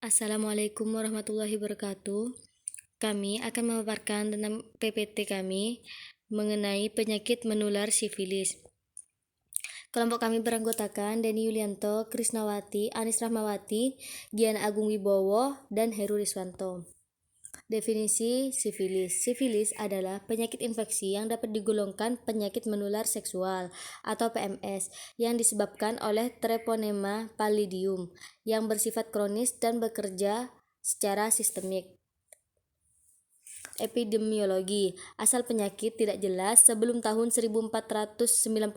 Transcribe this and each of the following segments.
Assalamualaikum warahmatullahi wabarakatuh. Kami akan memaparkan tentang PPT kami mengenai penyakit menular sifilis. Kelompok kami beranggotakan Denny Yulianto, Krisnawati, Anis Rahmawati, Giana Agung Wibowo, dan Heru Riswanto. Definisi sifilis. Sifilis adalah penyakit infeksi yang dapat digolongkan penyakit menular seksual atau PMS yang disebabkan oleh Treponema pallidum yang bersifat kronis dan bekerja secara sistemik. Epidemiologi. Asal penyakit tidak jelas. Sebelum tahun 1492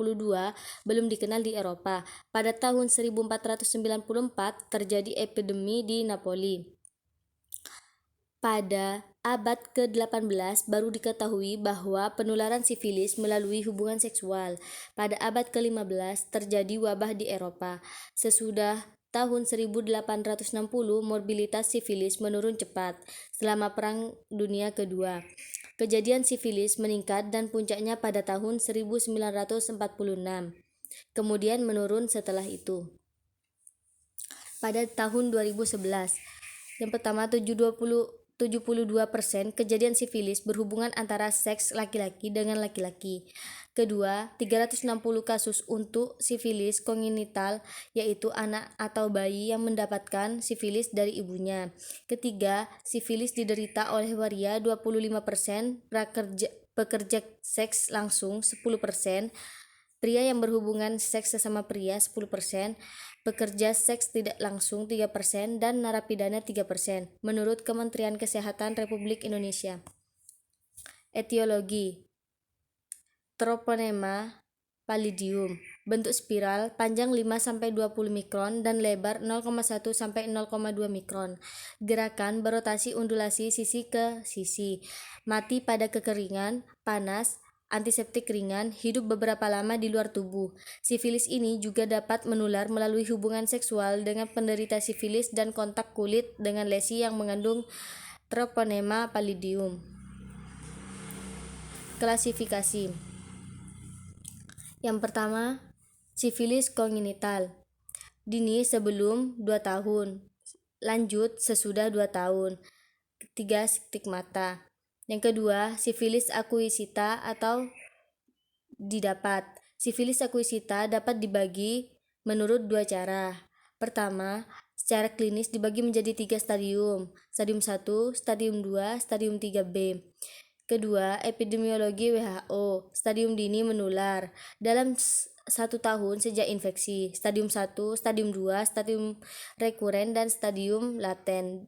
belum dikenal di Eropa. Pada tahun 1494 terjadi epidemi di Napoli. Pada abad ke-18 baru diketahui bahwa penularan sifilis melalui hubungan seksual. Pada abad ke-15 terjadi wabah di Eropa. Sesudah tahun 1860 morbilitas sifilis menurun cepat selama Perang Dunia Kedua. Kejadian sifilis meningkat dan puncaknya pada tahun 1946. Kemudian menurun setelah itu. Pada tahun 2011, yang pertama 72% kejadian sifilis berhubungan antara seks laki-laki dengan laki-laki. Kedua, 360 kasus untuk sifilis kongenital, yaitu anak atau bayi yang mendapatkan sifilis dari ibunya. Ketiga, sifilis diderita oleh waria 25%, pekerja seks langsung 10%, pria yang berhubungan seks sesama pria 10%, pekerja seks tidak langsung 3%, dan narapidana 3%, menurut Kementerian Kesehatan Republik Indonesia. Etiologi. Treponema pallidum, bentuk spiral, panjang 5-20 mikron dan lebar 0,1-0,2 mikron. Gerakan berotasi undulasi sisi ke sisi. Mati pada kekeringan, panas, antiseptik ringan, hidup beberapa lama di luar tubuh. Sifilis ini juga dapat menular melalui hubungan seksual dengan penderita sifilis dan kontak kulit dengan lesi yang mengandung Treponema pallidum. Klasifikasi. Yang pertama, sifilis kongenital. Dini sebelum 2 tahun, lanjut sesudah 2 tahun. Ketiga, stigmata. Yang kedua, sifilis akuisita atau didapat. Sifilis akuisita dapat dibagi menurut 2 cara. Pertama, secara klinis dibagi menjadi 3 stadium. Stadium 1, stadium 2, stadium 3B. Kedua, epidemiologi WHO. Stadium dini menular dalam 1 tahun sejak infeksi. Stadium 1, stadium 2, stadium rekuren, dan stadium laten.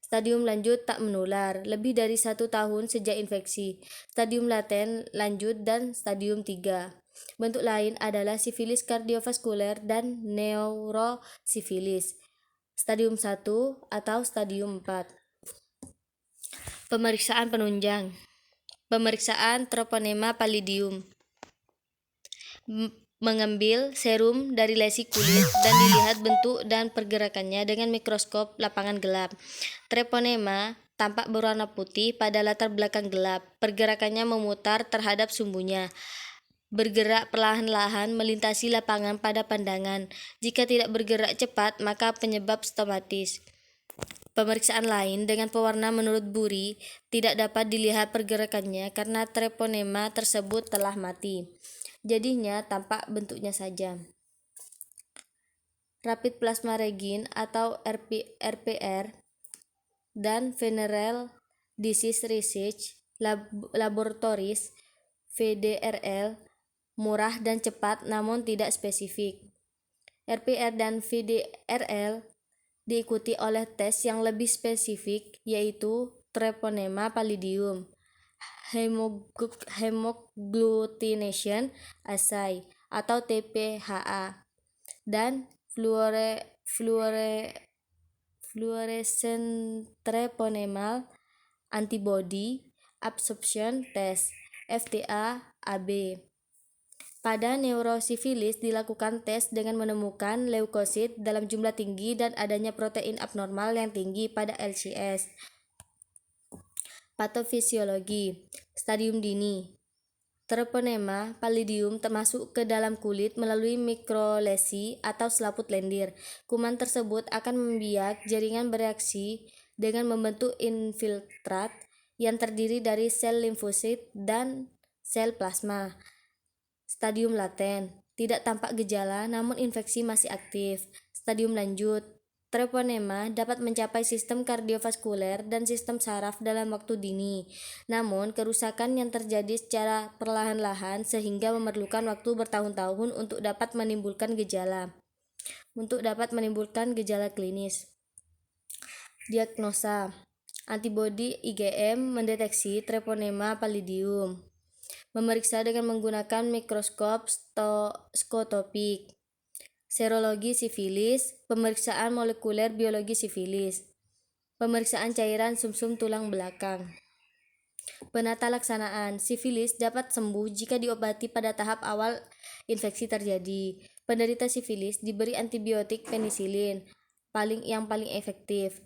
Stadium lanjut tak menular, lebih dari 1 tahun sejak infeksi. Stadium laten lanjut dan stadium 3. Bentuk lain adalah sifilis kardiovaskuler dan neurosifilis. Stadium 1 atau stadium 4. Pemeriksaan penunjang. Pemeriksaan Treponema pallidum. Mengambil serum dari lesi kulit dan dilihat bentuk dan pergerakannya dengan mikroskop lapangan gelap. Treponema tampak berwarna putih pada latar belakang gelap. Pergerakannya memutar terhadap sumbunya, bergerak perlahan-lahan melintasi lapangan pada pandangan. Jika tidak bergerak cepat, maka penyebab stomatis. Pemeriksaan lain dengan pewarna menurut Buri tidak dapat dilihat pergerakannya karena treponema tersebut telah mati. Jadinya tampak bentuknya saja. Rapid Plasma Regin atau RPR dan Venereal Disease Research Laboratories VDRL murah dan cepat namun tidak spesifik. RPR dan VDRL diikuti oleh tes yang lebih spesifik, yaitu Treponema pallidum, Hemogglutination Assay atau TPHA, dan Fluorescent Treponemal Antibody Absorption Test FTA-AB. Pada neurosifilis dilakukan tes dengan menemukan leukosit dalam jumlah tinggi dan adanya protein abnormal yang tinggi pada LCS. Patofisiologi. Stadium dini. Treponema pallidum termasuk ke dalam kulit melalui mikrolesi atau selaput lendir. Kuman tersebut akan membiak jaringan bereaksi dengan membentuk infiltrat yang terdiri dari sel limfosit dan sel plasma. Stadium laten, tidak tampak gejala namun infeksi masih aktif. Stadium lanjut, treponema dapat mencapai sistem kardiovaskuler dan sistem saraf dalam waktu dini. Namun, kerusakan yang terjadi secara perlahan-lahan sehingga memerlukan waktu bertahun-tahun untuk dapat menimbulkan gejala. Klinis. Diagnosa. Antibodi IgM mendeteksi treponema pallidum. Memeriksa dengan menggunakan mikroskop skotopik. Serologi sifilis, pemeriksaan molekuler biologi sifilis. Pemeriksaan cairan sumsum tulang belakang. Penata laksanaan, sifilis dapat sembuh jika diobati pada tahap awal infeksi terjadi. Penderita sifilis diberi antibiotik penisilin, yang paling efektif.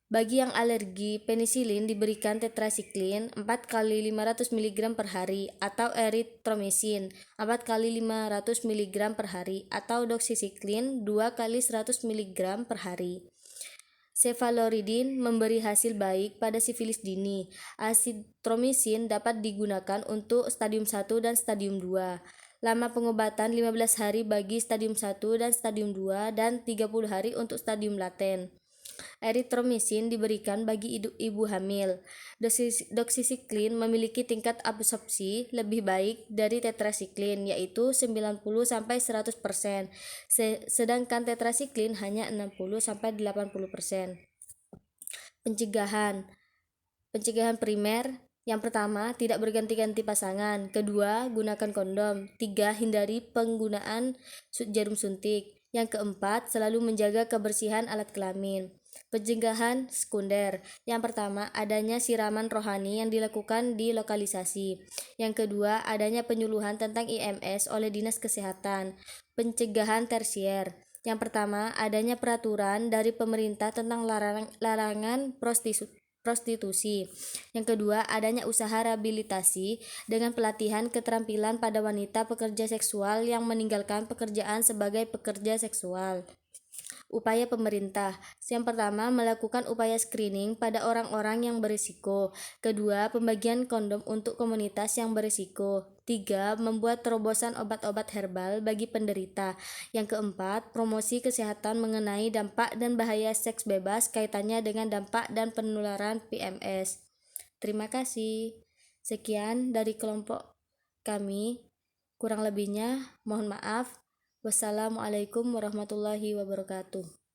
Bagi yang alergi penisilin diberikan tetrasiklin 4 kali 500 mg per hari atau eritromisin 4 kali 500 mg per hari atau doksisiklin 2 kali 100 mg per hari. Cefaloridin memberi hasil baik pada sifilis dini. Azitromisin dapat digunakan untuk stadium 1 dan stadium 2. Lama pengobatan 15 hari bagi stadium 1 dan stadium 2 dan 30 hari untuk stadium laten. Eritromisin diberikan bagi ibu hamil. Doksisiklin memiliki tingkat absorpsi lebih baik dari tetrasiklin yaitu 90-100%, sedangkan tetrasiklin hanya 60-80%. Pencegahan primer. Yang pertama, tidak berganti-ganti pasangan. Kedua, gunakan kondom. 3, hindari penggunaan jarum suntik. Yang keempat, selalu menjaga kebersihan alat kelamin. Pencegahan sekunder. Yang pertama, adanya siraman rohani yang dilakukan di lokalisasi. Yang kedua, adanya penyuluhan tentang IMS oleh Dinas Kesehatan. Pencegahan tersier. Yang pertama, adanya peraturan dari pemerintah tentang larangan prostitusi. Yang kedua, adanya usaha rehabilitasi dengan pelatihan keterampilan pada wanita pekerja seksual yang meninggalkan pekerjaan sebagai pekerja seksual. Upaya pemerintah. Yang pertama, melakukan upaya screening pada orang-orang yang berisiko. Kedua, pembagian kondom untuk komunitas yang berisiko. 3, membuat terobosan obat-obat herbal bagi penderita. Yang keempat, promosi kesehatan mengenai dampak dan bahaya seks bebas kaitannya dengan dampak dan penularan PMS. Terima kasih. Sekian dari kelompok kami. Kurang lebihnya mohon maaf. Wassalamualaikum warahmatullahi wabarakatuh.